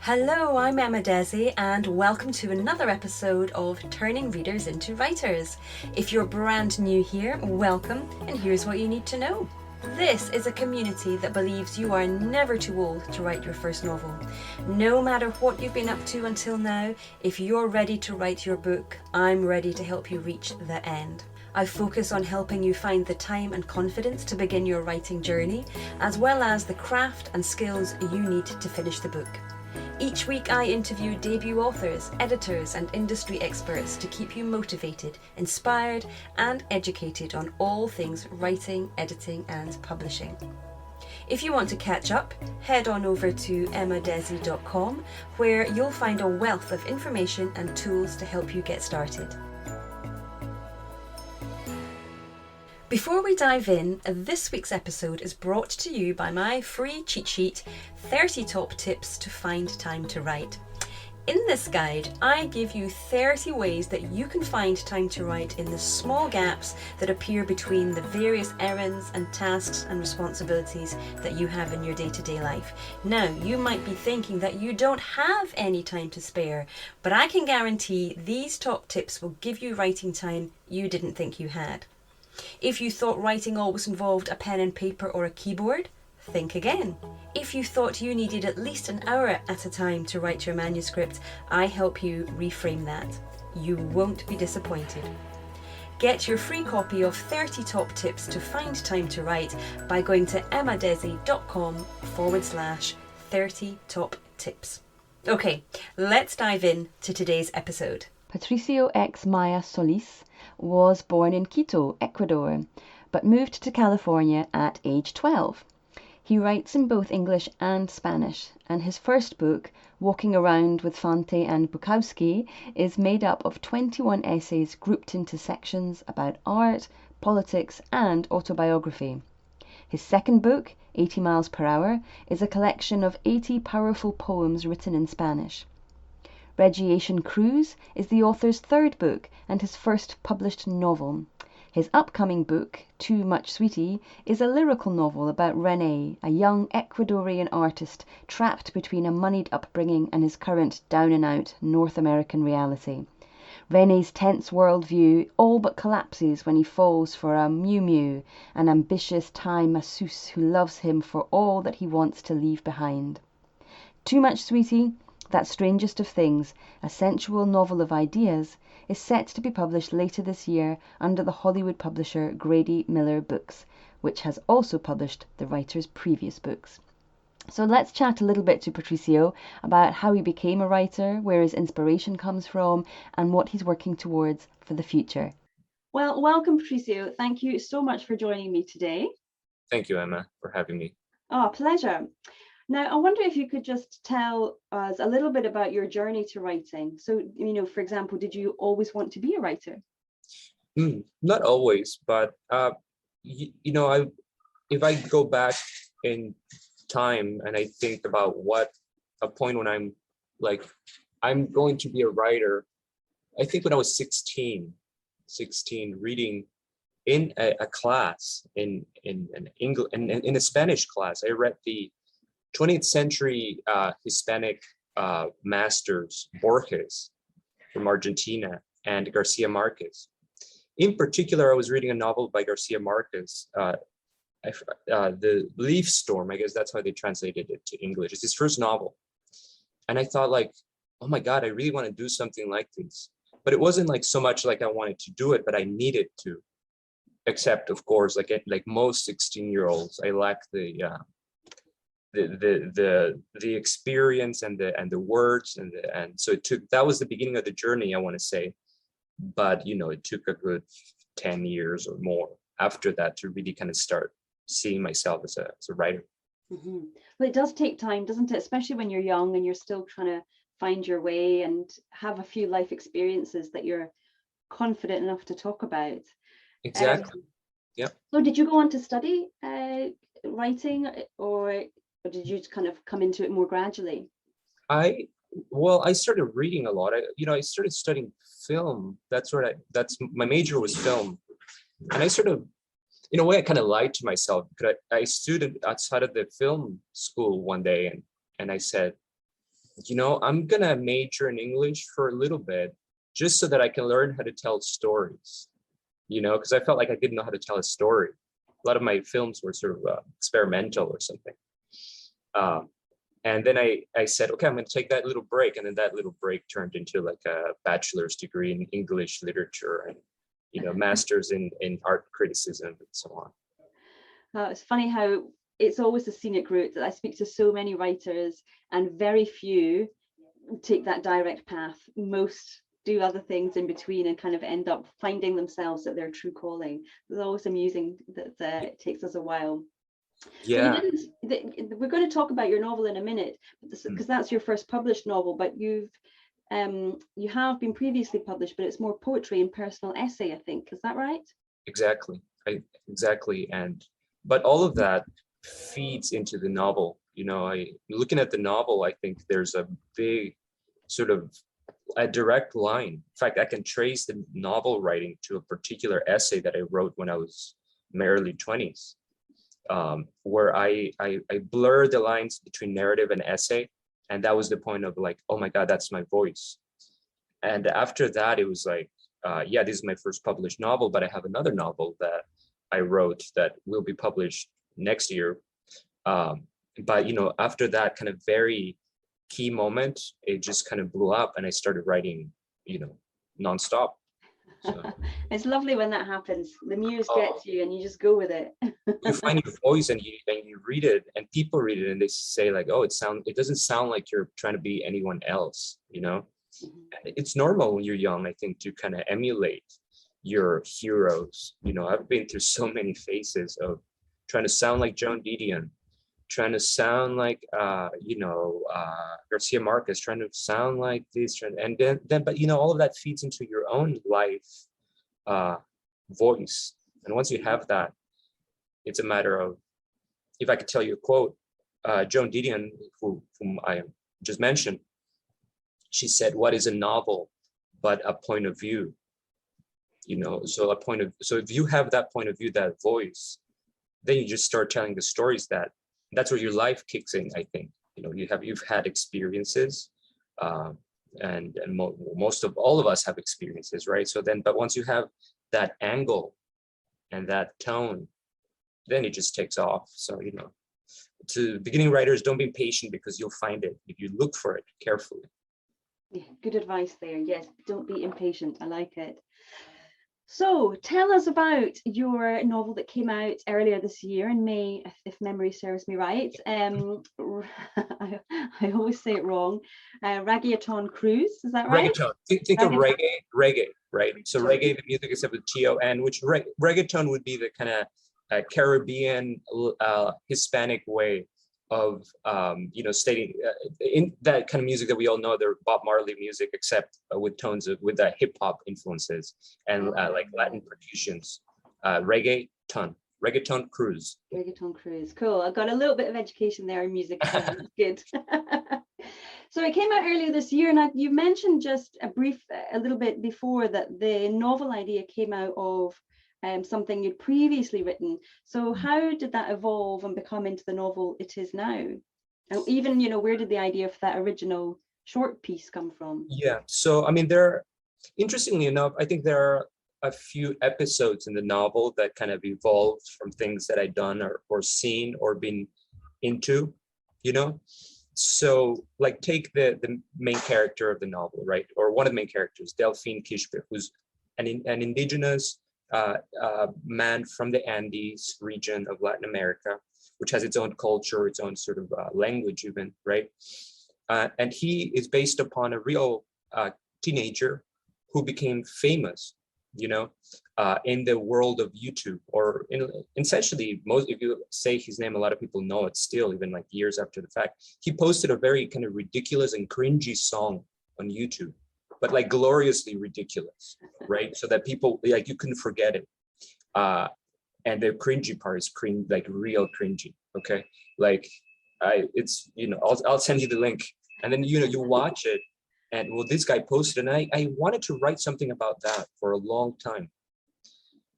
Hello, I'm Emma Desi, and welcome to another episode of Turning Readers into Writers. If you're brand new here, welcome, and here's what you need to know. This is a community that believes you are never too old to write your first novel. No matter what you've been up to until now, if you're ready to write your book, I'm ready to help you reach the end. I focus on helping you find the time and confidence to begin your writing journey, as well as the craft and skills you need to finish the book. Each week I interview debut authors, editors and industry experts to keep you motivated, inspired and educated on all things writing, editing and publishing. If you want to catch up, head on over to emmadesi.com where you'll find a wealth of information and tools to help you get started. Before we dive in, this week's episode is brought to you by my free cheat sheet, 30 Top Tips to Find Time to Write. In this guide, I give you 30 ways that you can find time to write in the small gaps that appear between the various errands and tasks and responsibilities that you have in your day-to-day life. Now, you might be thinking that you don't have any time to spare, but I can guarantee these top tips will give you writing time you didn't think you had. If you thought writing always involved a pen and paper or a keyboard, think again. If you thought you needed at least an hour at a time to write your manuscript, I help you reframe that. You won't be disappointed. Get your free copy of 30 Top Tips to Find Time to Write by going to emmadesi.com/30 Top Tips. Okay, let's dive in to today's episode. Patricio X Maya Solis was born in Quito, Ecuador, but moved to California at age 12. He writes in both English and Spanish, and his first book, Walking Around with Fante and Bukowski, is made up of 21 essays grouped into sections about art, politics, and autobiography. His second book, 80 Miles Per Hour, is a collection of 80 powerful poems written in Spanish. Reggaeton Cruise is the author's third book and his first published novel. His upcoming book, Too Much Sweetie, is a lyrical novel about René, a young Ecuadorian artist trapped between a moneyed upbringing and his current down-and-out North American reality. René's tense worldview all but collapses when he falls for a Miu Miu, an ambitious Thai masseuse who loves him for all that he wants to leave behind. Too Much Sweetie, that strangest of things, a sensual novel of ideas, is set to be published later this year under the Hollywood publisher Grady Miller Books, which has also published the writer's previous books. So let's chat a little bit to Patricio about how he became a writer, where his inspiration comes from, and what he's working towards for the future. Well, welcome, Patricio. Thank you so much for joining me today. Thank you, Emma, for having me. Oh, pleasure. Now, I wonder if you could just tell us a little bit about your journey to writing. So, for example, did you always want to be a writer? Not always, but if I go back in time and I think about what a point when I'm going to be a writer, I think when I was 16, reading in a class in English, in a Spanish class, I read the 20th century Hispanic masters, Borges from Argentina and Garcia Marquez. In particular, I was reading a novel by Garcia Marquez, The Leaf Storm, I guess that's how they translated it to English. It's his first novel. And I thought oh my God, I really want to do something like this. But it wasn't so much like I wanted to do it, but I needed to. Except, of course, like most 16-year-olds, I lacked the experience and the words and so that was the beginning of the journey, I want to say, but it took a good 10 years or more after that to really kind of start seeing myself as a writer. Mm-hmm. Well, it does take time, doesn't it, especially when you're young and you're still trying to find your way and have a few life experiences that you're confident enough to talk about. Exactly. Yeah. So did you go on to study writing, or did you kind of come into it more gradually? I started reading a lot. I started studying film. That's my major was film. And I sort of, in a way, I kind of lied to myself because I stood outside of the film school one day and I said, I'm gonna major in English for a little bit, just so that I can learn how to tell stories, because I felt like I didn't know how to tell a story. A lot of my films were sort of experimental or something. And then I said, okay, I'm going to take that little break. And then that little break turned into like a bachelor's degree in English literature and, master's in art criticism and so on. It's funny how it's always the scenic route. That I speak to so many writers and very few take that direct path. Most do other things in between and kind of end up finding themselves at their true calling. It's always amusing that it takes us a while. Yeah. We're going to talk about your novel in a minute, because that's your first published novel, but you have been previously published, but it's more poetry and personal essay, I think. Is that right? Exactly. Exactly. But all of that feeds into the novel. Looking at the novel, I think there's a big sort of a direct line. In fact, I can trace the novel writing to a particular essay that I wrote when I was in my early 20s. Where I blur the lines between narrative and essay. And that was the point of like, oh my God, that's my voice. And after that, it was like, this is my first published novel, but I have another novel that I wrote that will be published next year. But, after that kind of very key moment, it just kind of blew up and I started writing, nonstop. So. It's lovely when that happens. The muse gets you and you just go with it. You find your voice and you read it and people read it and they say like, oh, it doesn't sound like you're trying to be anyone else, Mm-hmm. It's normal when you're young, I think, to kind of emulate your heroes. I've been through so many phases of trying to sound like Joan Didion, trying to sound like Garcia Marquez, trying to sound like this, and then but all of that feeds into your own life voice. And once you have that, it's a matter of, if I could tell you a quote, Joan Didion, whom I just mentioned, she said, "What is a novel but a point of view?" So if you have that point of view, that voice, then you just start telling the stories that's where your life kicks in, I think. You've had experiences, and most of all of us have experiences, right? But once you have that angle and that tone, then it just takes off. So, to beginning writers, don't be impatient, because you'll find it if you look for it carefully. Yeah, good advice there. Yes, don't be impatient. I like it. So tell us about your novel that came out earlier this year in May, if memory serves me right. I always say it wrong. Reggaeton Cruise, is that right? Reggaeton. Think of reggae, right? So reggae, the music is with T-O-N, which reggaeton would be the kind of Caribbean, Hispanic way of stating in that kind of music that we all know, they're Bob Marley music, except with tones with hip hop influences and like Latin percussions. Reggaeton Cruise. Reggaeton Cruise, cool. I got a little bit of education there in music. So good. So it came out earlier this year, and you mentioned just a little bit before that the novel idea came out of something you'd previously written. So how did that evolve and become into the novel it is now? And even, where did the idea for that original short piece come from? Yeah, so interestingly enough, I think there are a few episodes in the novel that kind of evolved from things that I'd done or seen or been into, So like take the main character of the novel, right? Or one of the main characters, Delphine Quispe, who's an indigenous man from the Andes region of Latin America, which has its own culture, its own sort of language even, right? And he is based upon a real teenager who became famous, in the world of YouTube, or essentially if you say his name, a lot of people know it still, even like years after the fact. He posted a very kind of ridiculous and cringy song on YouTube, but like gloriously ridiculous, right? So that people, like, you couldn't forget it. And the cringy part is like real cringy, okay? Like, I'll send you the link, and then, you watch it, and this guy posted, and I wanted to write something about that for a long time,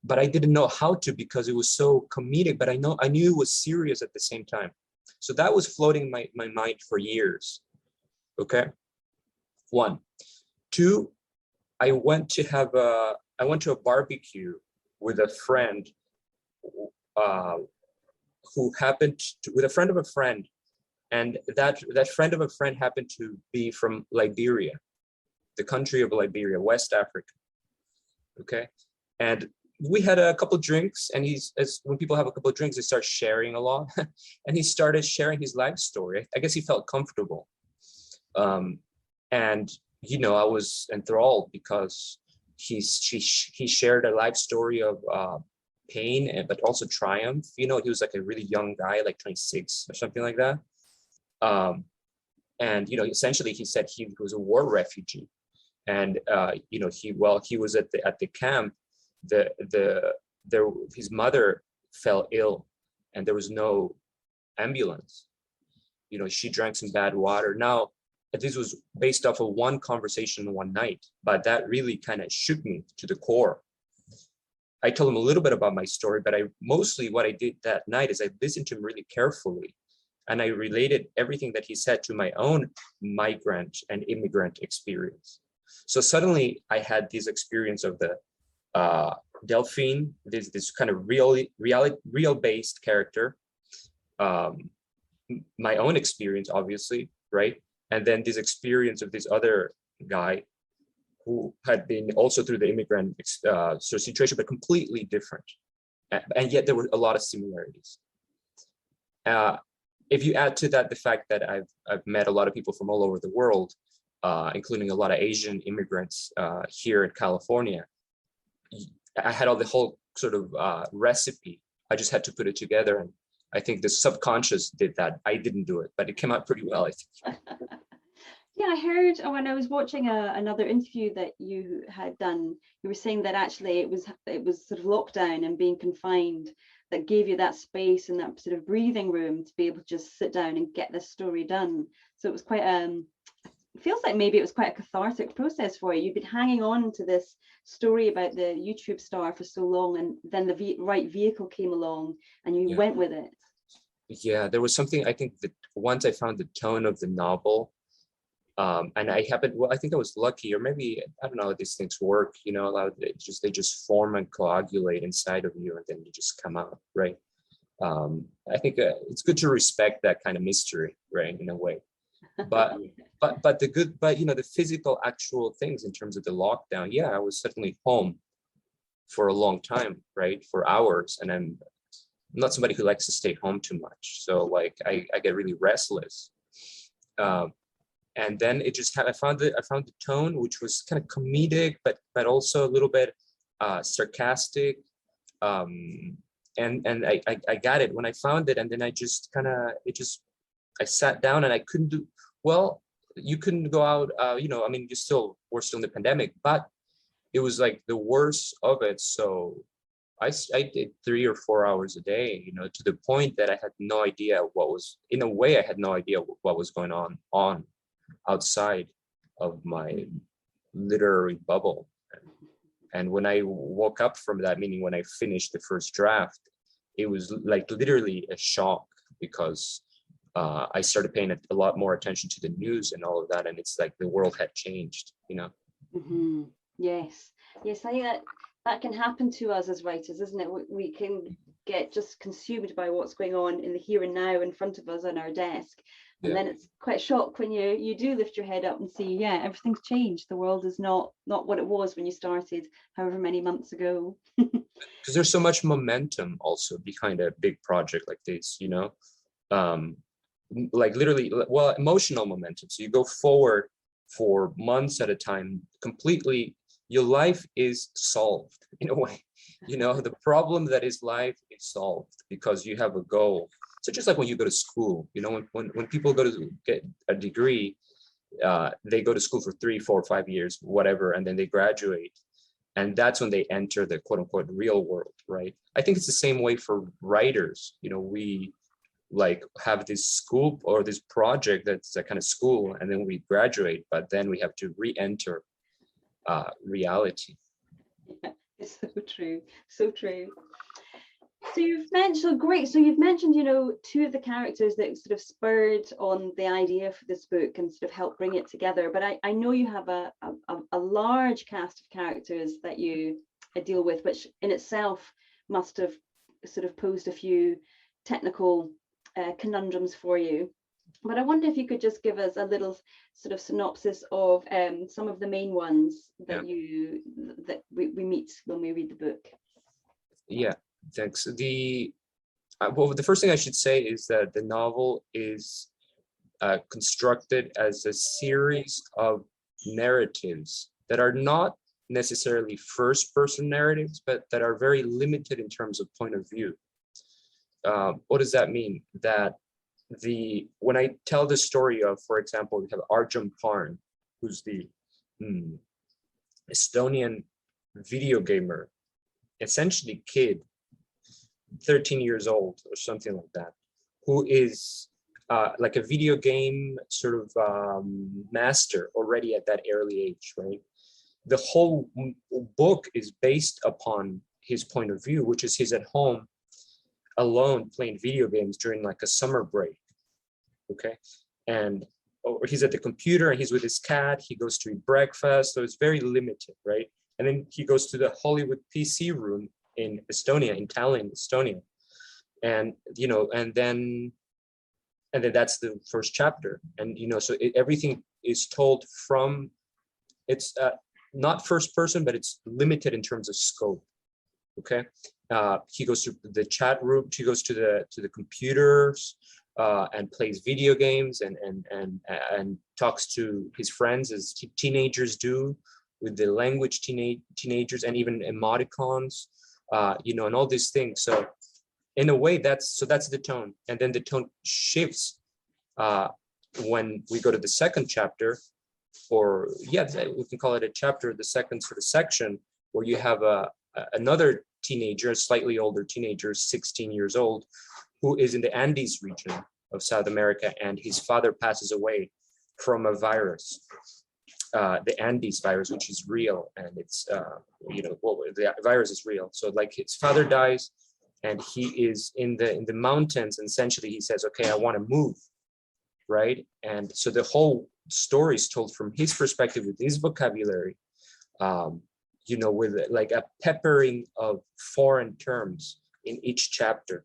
but I didn't know how to, because it was so comedic, but I knew it was serious at the same time. So that was floating my mind for years. Okay, one. Two, I went to a barbecue with a friend uh, with a friend of a friend, and that friend of a friend happened to be from Liberia, the country of Liberia, West Africa. Okay, and we had a couple drinks, and when people have a couple of drinks, they start sharing a lot, and he started sharing his life story. I guess he felt comfortable, and I was enthralled because he shared a life story of pain, but also triumph. He was like a really young guy, like 26 or something like that. And essentially he said he was a war refugee, and he was at the camp. His mother fell ill, and there was no ambulance. She drank some bad water. Now, this was based off of one conversation one night, but that really kind of shook me to the core. I told him a little bit about my story, but what I did that night is I listened to him really carefully, and I related everything that he said to my own migrant and immigrant experience. So suddenly I had this experience of the Delphine, this kind of real based character, my own experience, obviously, right? And then this experience of this other guy who had been also through the immigrant situation, but completely different. And yet there were a lot of similarities. If you add to that the fact that I've met a lot of people from all over the world, including a lot of Asian immigrants here in California, I had the whole sort of recipe. I just had to put it together, and I think the subconscious did that. I didn't do it, but it came out pretty well, I think. Yeah, I heard when I was watching another interview that you had done, you were saying that actually it was sort of lockdown and being confined that gave you that space and that sort of breathing room to be able to just sit down and get this story done. So it was quite it feels like maybe it was quite a cathartic process for you. You've been hanging on to this story about the YouTube star for so long, and then the right vehicle came along and you went with it. Yeah, there was something, I think, that once I found the tone of the novel, and I think I was lucky, or maybe, I don't know how these things work, they just form and coagulate inside of you, and then you just come out, right? I think it's good to respect that kind of mystery, right, in a way. But the physical actual things in terms of the lockdown, I was suddenly home for a long time, right, for hours, and I'm not somebody who likes to stay home too much, so like I get really restless. And then I found the tone, which was kind of comedic, but also a little bit sarcastic, and I got it when I found it, and then I sat down, and I couldn't do well. You couldn't go out, we're still in the pandemic, but it was like the worst of it. So I did 3 or 4 hours a day, to the point that I had no idea I had no idea what was going on outside of my literary bubble. And when I woke up from that, meaning when I finished the first draft, it was like literally a shock, because I started paying a lot more attention to the news and all of that, and it's like the world had changed, Mm-hmm. Yes, I think that can happen to us as writers, isn't it? We can get just consumed by what's going on in the here and now in front of us on our desk, and then it's quite a shock when you do lift your head up and see, everything's changed. The world is not what it was when you started however many months ago. Because there's so much momentum also behind a big project like this, like literally, emotional momentum. So you go forward for months at a time, completely, your life is solved in a way. The problem that is life is solved because you have a goal. So just like when you go to school, when people go to get a degree, they go to school for 3, 4, 5 years, whatever, and then they graduate. And that's when they enter the quote unquote real world, right? I think it's the same way for writers. We like have this school or this project that's a kind of school, and then we graduate, but then we have to re-enter reality. It's so true, so true. So you've mentioned, great. So you've mentioned, two of the characters that sort of spurred on the idea for this book and sort of helped bring it together. But I know you have a large cast of characters that you deal with, which in itself must have sort of posed a few technical conundrums for you. But I wonder if you could just give us a little sort of synopsis of some of the main ones that we meet when we read the book. Yeah, thanks. Well, the first thing I should say is that the novel is constructed as a series of narratives that are not necessarily first-person narratives, but that are very limited in terms of point of view. What does that mean? That when I tell the story of, for example, we have Arjun Parn, who's the Estonian video gamer, essentially kid, 13 years old or something like that, who is like a video game sort of master already at that early age, right? The whole book is based upon his point of view, which is he's at home alone playing video games during like a summer break, okay? And he's at the computer and he's with his cat, he goes to eat breakfast, so it's very limited, right? And then he goes to the Hollywood PC room in Estonia, in Tallinn, Estonia. And, and then that's the first chapter. And, so everything is told from, it's not first person, but it's limited in terms of scope, okay? He goes to the chat room, he goes to the computers and plays video games and talks to his friends as teenagers do, with the language teenagers and even emoticons, and all these things. So in a way, that's the tone. And then the tone shifts when we go to the second chapter, or we can call it a chapter, the second sort of section, where you have another teenager, a slightly older teenager, 16 years old, who is in the Andes region of South America, and his father passes away from a virus, the Andes virus, which is real, and it's the virus is real. So like his father dies, and he is in the mountains, and essentially he says, okay, I want to move, right? And so the whole story is told from his perspective, with his vocabulary, with like a peppering of foreign terms in each chapter.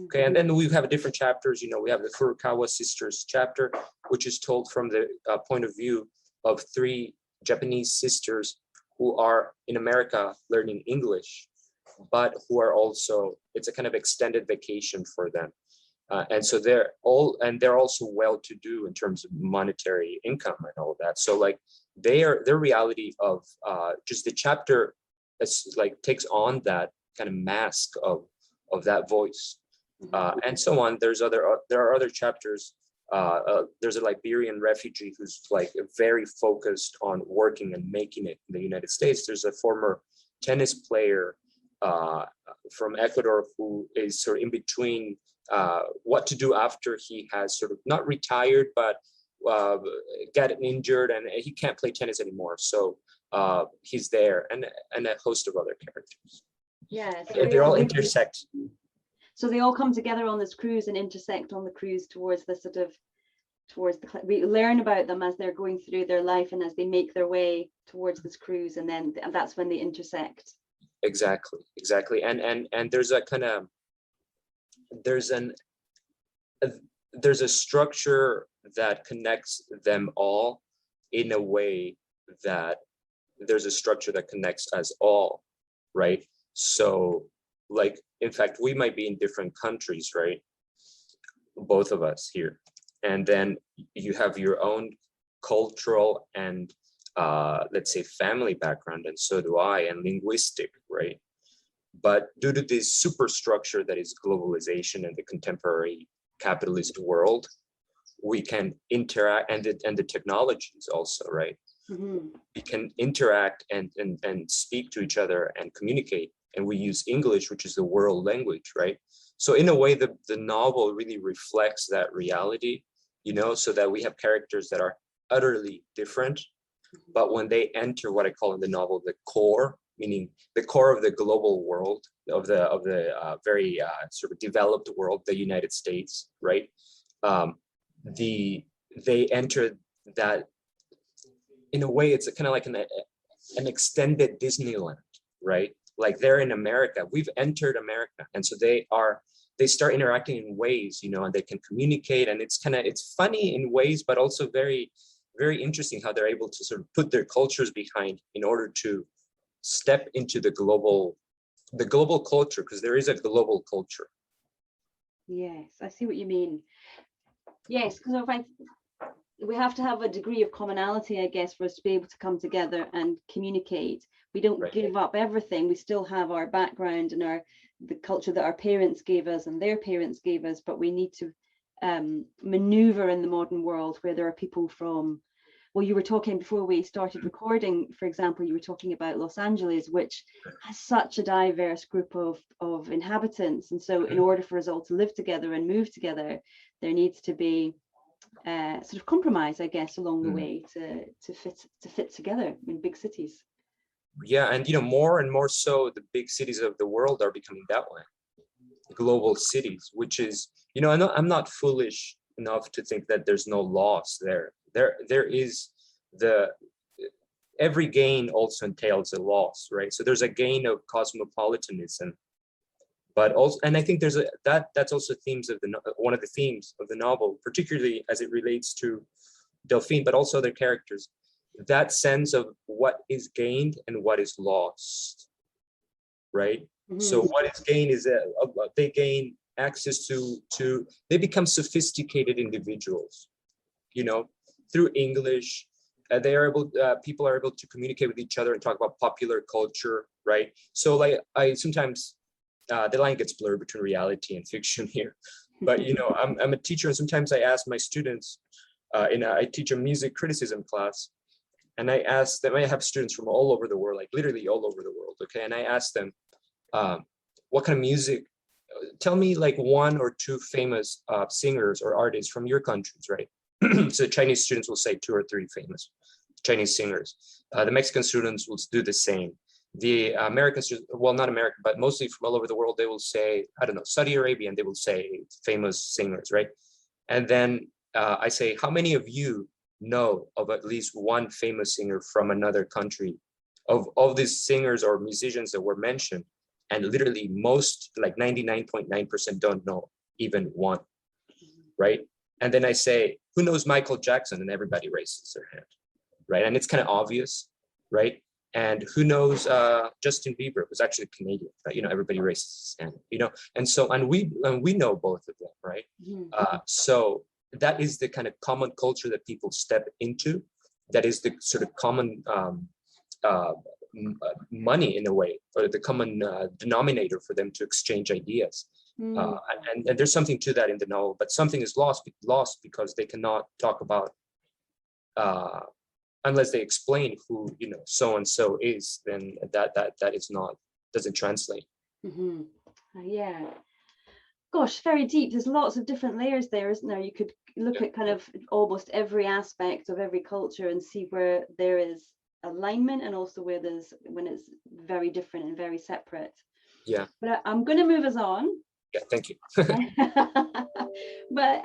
Okay, and then we have different chapters. We have the Furukawa sisters chapter, which is told from the point of view of 3 Japanese sisters who are in America learning English, but who are also, it's a kind of extended vacation for them. And so they're also well-to-do in terms of monetary income and all of that. So like their reality of just the chapter is like takes on that kind of mask of that voice, and so on. There are other chapters. There's a Liberian refugee who's like very focused on working and making it in the United States. There's a former tennis player from Ecuador who is sort of in between what to do after he has sort of not retired, but got injured and he can't play tennis anymore. So he's there, and a host of other characters. Yeah, so they're all intersect. So they all come together on this cruise and intersect on the cruise towards we learn about them as they're going through their life and as they make their way towards this cruise, and that's when they intersect. Exactly. And there's a kind of, there's a structure that connects them all in a way that there's a structure that connects us all, right? So like, in fact, we might be in different countries, right? Both of us here. And then you have your own cultural and let's say family background, and so do I, and linguistic, right? But due to this superstructure that is globalization and the contemporary capitalist world, we can interact, and the technologies also, right? Mm-hmm. We can interact and speak to each other and communicate, and we use English, which is the world language, right? So in a way, the novel really reflects that reality, so that we have characters that are utterly different, but when they enter what I call in the novel the core, meaning the core of the global world, very sort of developed world, the United States, right? They enter that, in a way, it's kind of like an extended Disneyland, right? Like they're in America, we've entered America, and so they start interacting in ways, and they can communicate, and it's funny in ways, but also very, very interesting how they're able to sort of put their cultures behind in order to step into the global culture, because there is a global culture. Yes, I see what you mean. Yes, because we have to have a degree of commonality, I guess, for us to be able to come together and communicate. We don't give up everything. We still have our background and the culture that our parents gave us and their parents gave us, but we need to maneuver in the modern world where there are people from, well, you were talking before we started recording, for example, you were talking about Los Angeles, which has such a diverse group of inhabitants. And so in order for us all to live together and move together, there needs to be sort of compromise, I guess, along the way to fit together in big cities. Yeah, and more and more so, the big cities of the world are becoming that way, global cities, which is, I'm not foolish enough to think that there's no loss there. There is every gain also entails a loss, right? So there's a gain of cosmopolitanism, but also, and I think that's also one of the themes of the novel, particularly as it relates to Delphine, but also other characters, that sense of what is gained and what is lost, right? Mm-hmm. So what is gained is that they gain access to they become sophisticated individuals, through English. People are able to communicate with each other and talk about popular culture, right? So like I sometimes the line gets blurred between reality and fiction here, but I'm a teacher, and sometimes I ask my students, I teach a music criticism class, and I ask them, I have students from all over the world, like literally all over the world, okay? And I ask them, what kind of music, tell me like one or two famous singers or artists from your countries, right? So Chinese students will say 2 or 3 famous Chinese singers. The Mexican students will do the same. The American students, well, not American, but mostly from all over the world, they will say, I don't know, Saudi Arabia, and they will say famous singers, right? And then I say, how many of you know of at least one famous singer from another country? Of these singers or musicians that were mentioned, and literally most, like 99.9% don't know even one, right? And then I say, who knows Michael Jackson? And everybody raises their hand, right? And it's kind of obvious, right? And who knows Justin Bieber, who's actually Canadian, right? Everybody raises his hand, and so, and we know both of them, right? So that is the kind of common culture that people step into. That is the sort of common money, in a way, or the common denominator for them to exchange ideas. And there's something to that in the novel, but something is lost because they cannot talk about, unless they explain who so and so is, then that is not, doesn't translate. Yeah, gosh, very deep. There's lots of different layers there, isn't there? You could look at kind of almost every aspect of every culture and see where there is alignment, and also when it's very different and very separate. Yeah, but I'm going to move us on. Yeah, thank you. But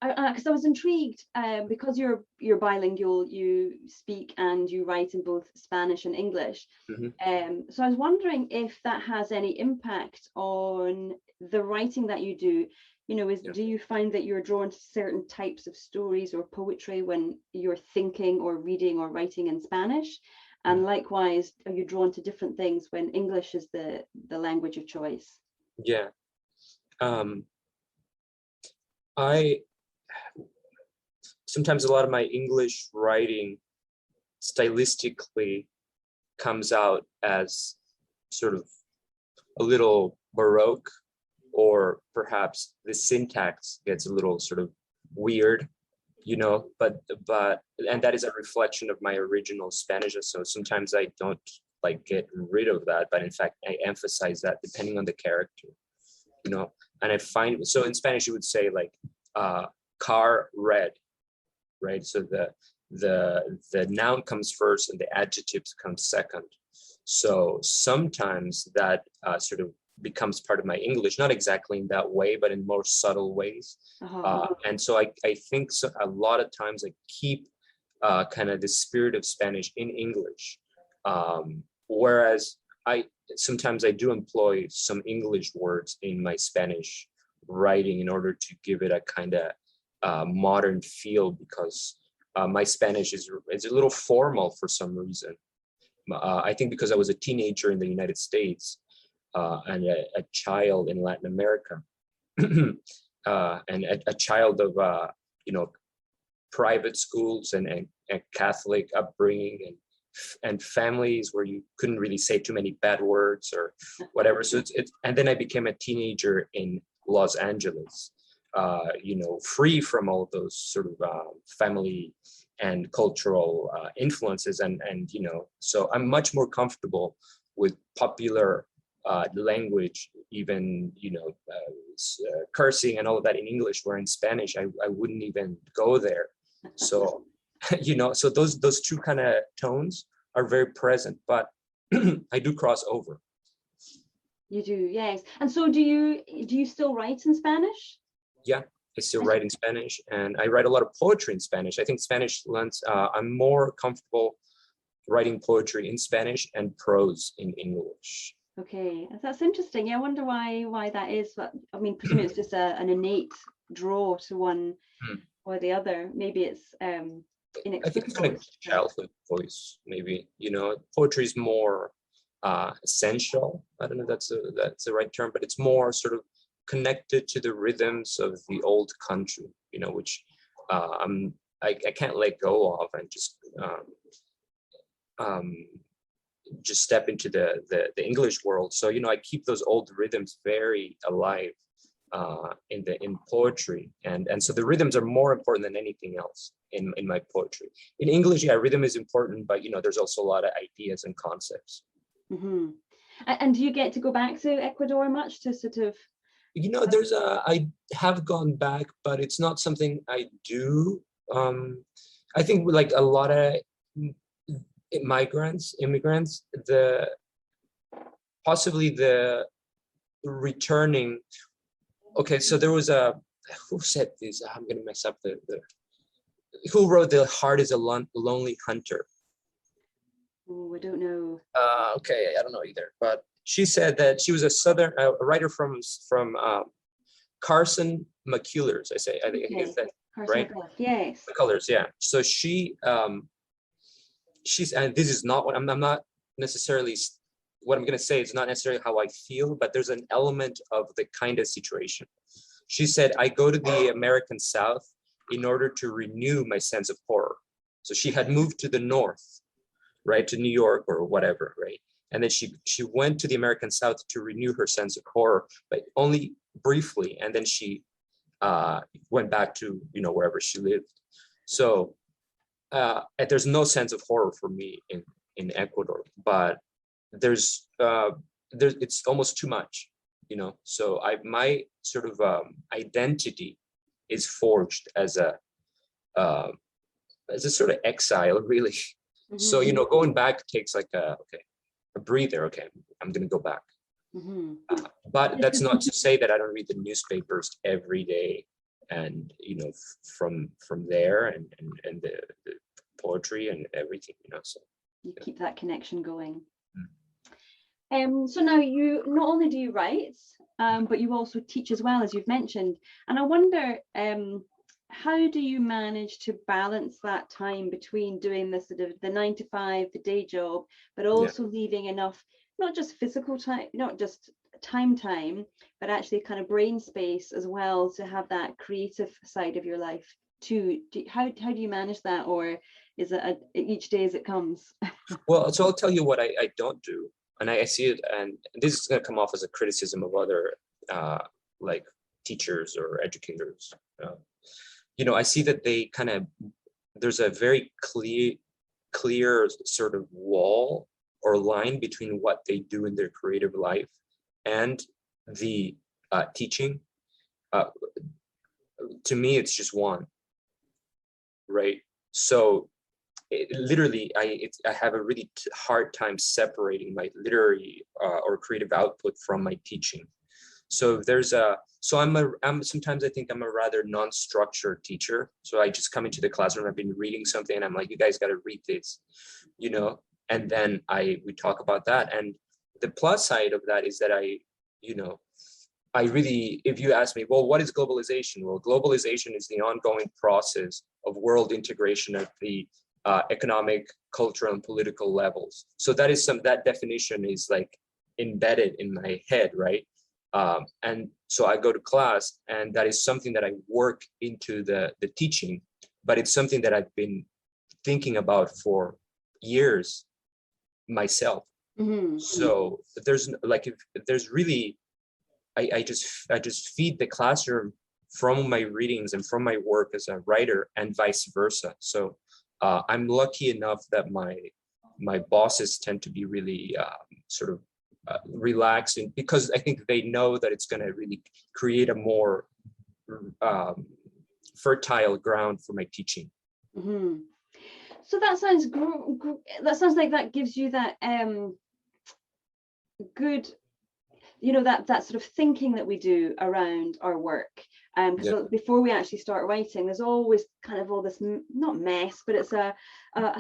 because I was intrigued, because you're bilingual, you speak and you write in both Spanish and English. So I was wondering if that has any impact on the writing that you do. Do you find that you're drawn to certain types of stories or poetry when you're thinking or reading or writing in Spanish? And likewise, are you drawn to different things when English is the language of choice? Yeah. Sometimes a lot of my English writing stylistically comes out as sort of a little Baroque, or perhaps the syntax gets a little sort of weird, but and that is a reflection of my original Spanish. So sometimes I don't like get rid of that, but in fact I emphasize that depending on the character, and I find, so in Spanish you would say like car red, right? So the noun comes first and the adjectives come second. So sometimes that sort of becomes part of my English, not exactly in that way, but in more subtle ways. And so I think so, a lot of times I keep kind of the spirit of Spanish in English. Whereas sometimes I do employ some English words in my Spanish writing in order to give it a kind of modern feel, because my Spanish is a little formal for some reason. I think because I was a teenager in the United States and a child in Latin America, and a child of private schools and Catholic upbringing and families where you couldn't really say too many bad words or whatever. So it's and then I became a teenager in Los Angeles, free from all those sort of family and cultural influences, and so I'm much more comfortable with popular language, even cursing and all of that in English, where in Spanish I wouldn't even go there. So so those two kind of tones are very present, but I do cross over. You do, yes. And so do you still write in Spanish? Yeah, I still write in Spanish, and I write a lot of poetry in Spanish. I think Spanish lends, I'm more comfortable writing poetry in Spanish and prose in English. Okay, that's interesting. Yeah, I wonder why that is. But I mean, presumably it's just an innate draw to one or the other. Maybe it's I think it's kind of childhood voice, maybe. Poetry is more essential. I don't know if that's the right term, but it's more sort of connected to the rhythms of the old country, which I can't let go of, and just step into the English world. So I keep those old rhythms very alive in poetry, and so the rhythms are more important than anything else in my poetry. In English, yeah, rhythm is important, but there's also a lot of ideas and concepts. Mm-hmm. And do you get to go back to Ecuador much to sort of? I have gone back, but it's not something I do. I think like a lot of immigrants, possibly the returning. Okay, so there was who said this? I'm gonna mess up who wrote "The Heart is a Lonely Hunter"? Oh, I don't know. Okay, I don't know either, but she said that she was a writer from Carson McCullers. I think it's that, right? Yes. McCullers, yeah. So she's, and this is not what I'm not necessarily, what I'm going to say is not necessarily how I feel, but there's an element of the kind of situation. She said, I go to the American South in order to renew my sense of horror. So she had moved to the North, right, to New York or whatever, right? And then she went to the American South to renew her sense of horror, but only briefly. And then she went back to, wherever she lived. So there's no sense of horror for me in Ecuador, but there's it's almost too much, So my sort of identity is forged as a sort of exile, really. Mm-hmm. So going back takes like a breather. Okay, I'm gonna go back. Mm-hmm. But that's not to say that I don't read the newspapers every day, and from there and the poetry and everything, So you keep that connection going. So now you not only do you write, but you also teach as well, as you've mentioned. And I wonder, how do you manage to balance that time between doing the sort of the 9 to 5, the day job, but also leaving enough, not just physical time, not just time, but actually kind of brain space as well to have that creative side of your life too? How do you manage that, or is it each day as it comes? Well, so I'll tell you what I don't do. And I see it, and this is going to come off as a criticism of other like teachers or educators. I see that they there's a very clear sort of wall or line between what they do in their creative life and the teaching. To me, it's just one, right? So literally, I have a really hard time separating my literary or creative output from my teaching. So I'm sometimes I think I'm a rather non-structured teacher. So I just come into the classroom, I've been reading something and I'm like, you guys got to read this, and then we talk about that. And the plus side of that is that I really, if you ask me, well, what is globalization? Well, globalization is the ongoing process of world integration at the economic, cultural, and political levels. So that definition is like embedded in my head, right? And so I go to class, and that is something that I work into the teaching, but it's something that I've been thinking about for years myself. Mm-hmm. So there's like, if there's really, I just feed the classroom from my readings and from my work as a writer, and vice versa. So I'm lucky enough that my bosses tend to be really sort of relaxing, because I think they know that it's going to really create a more fertile ground for my teaching. Mm-hmm. So that sounds that sounds like that gives you that good, that sort of thinking that we do around our work. Because before we actually start writing, there's always kind of all this, not mess, but it's a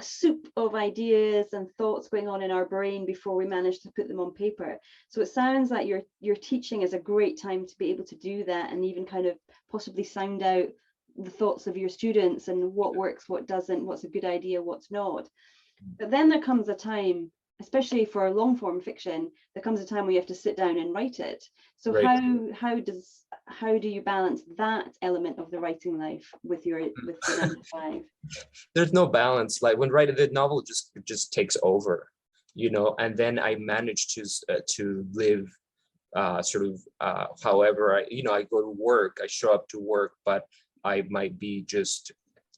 soup of ideas and thoughts going on in our brain before we manage to put them on paper. So it sounds like your teaching is a great time to be able to do that, and even kind of possibly sound out the thoughts of your students and what works, what doesn't, what's a good idea, what's not. But then there comes a time, especially for long form fiction, there comes a time where you have to sit down and write it. So right. How do you balance that element of the writing life with the 9 to 5? There's no balance. Like when writing the novel just takes over, and then I manage to live however I go to work, I show up to work, but I might be just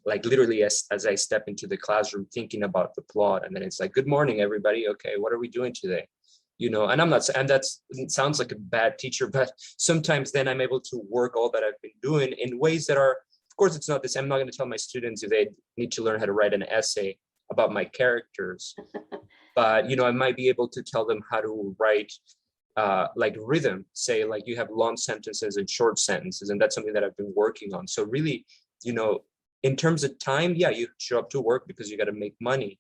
like literally as I step into the classroom thinking about the plot, and then it's like, good morning, everybody. Okay, what are we doing today? And I'm not, and it sounds like a bad teacher, but sometimes then I'm able to work all that I've been doing in ways that are, of course, it's not the same. I'm not going to tell my students if they need to learn how to write an essay about my characters, but I might be able to tell them how to write like rhythm, say like you have long sentences and short sentences, and that's something that I've been working on. So really, in terms of time, yeah, you show up to work because you got to make money.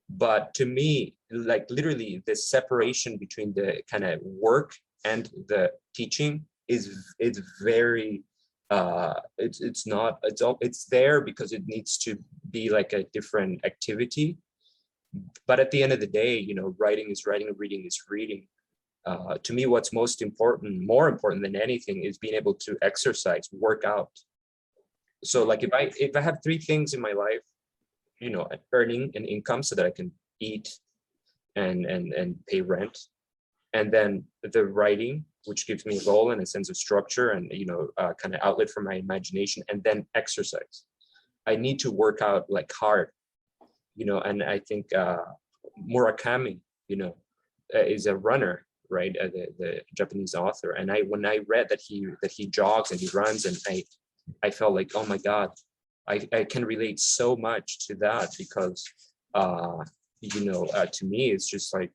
But to me, like literally the separation between the kind of work and the teaching it's very it's there because it needs to be like a different activity. But at the end of the day, writing is writing, reading is reading. To me, what's more important than anything is being able to exercise, work out. So like if I have 3 things in my life, earning an income so that I can eat and pay rent, and then the writing, which gives me a goal and a sense of structure and kind of outlet for my imagination, and then exercise. I need to work out like hard, and I think Murakami, is a runner, right? The Japanese author. And when I read that he jogs and he runs, and I felt like, oh my God, I can relate so much to that, because to me it's just like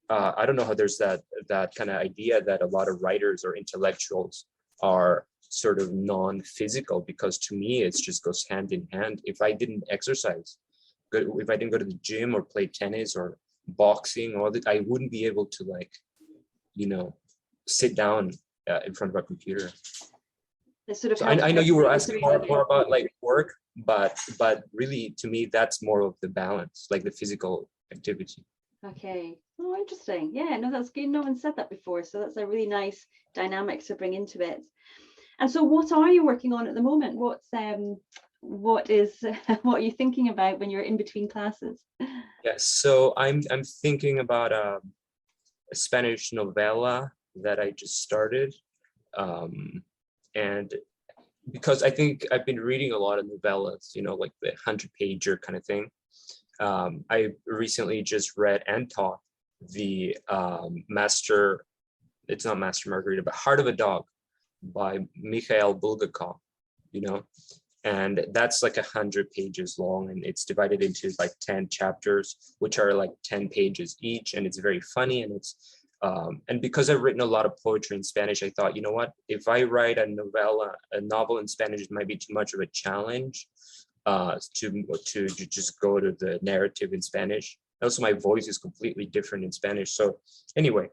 I don't know how there's that kind of idea that a lot of writers or intellectuals are sort of non-physical, because to me it just goes hand in hand. If I didn't exercise, if I didn't go to the gym or play tennis or boxing, I wouldn't be able to sit down in front of a computer. So I know you were asking more about like work, but really to me that's more of the balance, like the physical activity. Okay. Oh, interesting. Yeah, no, that's good. No one said that before, so that's a really nice dynamic to bring into it. And so, what are you working on at the moment? What are you thinking about when you're in between classes? Yeah, so I'm thinking about a Spanish novella that I just started. And because I think I've been reading a lot of novellas, like the 100-pager kind of thing. I recently just read and taught the it's not Master Margarita, but Heart of a Dog by Mikhail Bulgakov, and that's like 100 pages long, and it's divided into like 10 chapters, which are like 10 pages each, and it's very funny, and it's and because I've written a lot of poetry in Spanish, I thought, you know what, if I write a novel in Spanish, it might be too much of a challenge to just go to the narrative in Spanish. Also, my voice is completely different in Spanish. So anyway,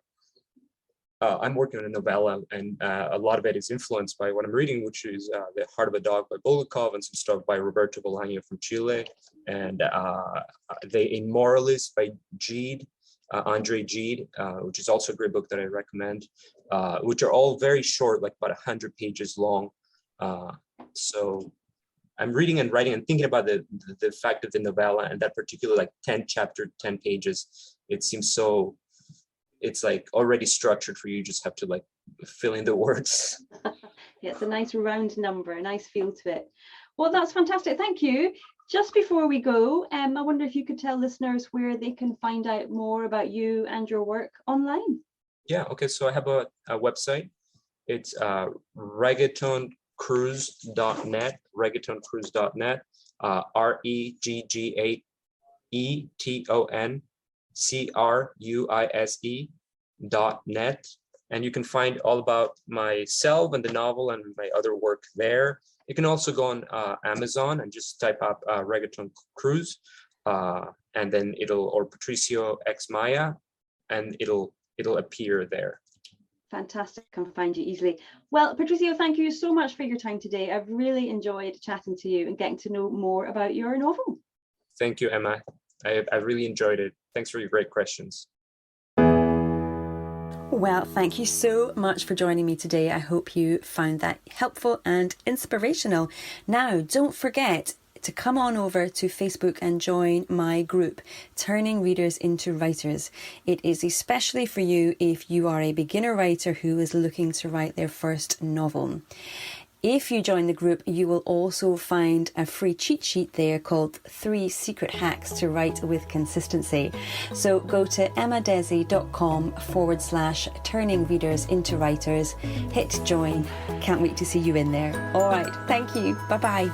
I'm working on a novella, and a lot of it is influenced by what I'm reading, which is The Heart of a Dog by Bulgakov, and some stuff by Roberto Bolaño from Chile, and The Immoralist by Andre Gide, which is also a great book that I recommend, which are all very short, like about 100 pages long. So I'm reading and writing and thinking about the fact of the novella, and that particular like 10 chapter, 10 pages, it seems so, it's like already structured for you, just have to like fill in the words. Yeah, it's a nice round number, a nice feel to it. Well, that's fantastic. Thank you. Just before we go, I wonder if you could tell listeners where they can find out more about you and your work online. Yeah, okay. So I have a website. It's reggaetoncruise.net, reggaetoncruise.net, reggaetoncruise.net. And you can find all about myself and the novel and my other work there. You can also go on Amazon and just type up Reggaeton Cruise, and then or Patricio X Maya, and it'll appear there. Fantastic, can find you easily. Well, Patricio, thank you so much for your time today. I've really enjoyed chatting to you and getting to know more about your novel. Thank you, Emma. I really enjoyed it. Thanks for your great questions. Well, thank you so much for joining me today. I hope you found that helpful and inspirational. Now, don't forget to come on over to Facebook and join my group, Turning Readers into Writers. It is especially for you if you are a beginner writer who is looking to write their first novel. If you join the group, you will also find a free cheat sheet there called 3 Secret Hacks to Write with Consistency. So go to emmadesi.com/turning readers into writers, hit join. Can't wait to see you in there. All right. Thank you. Bye-bye.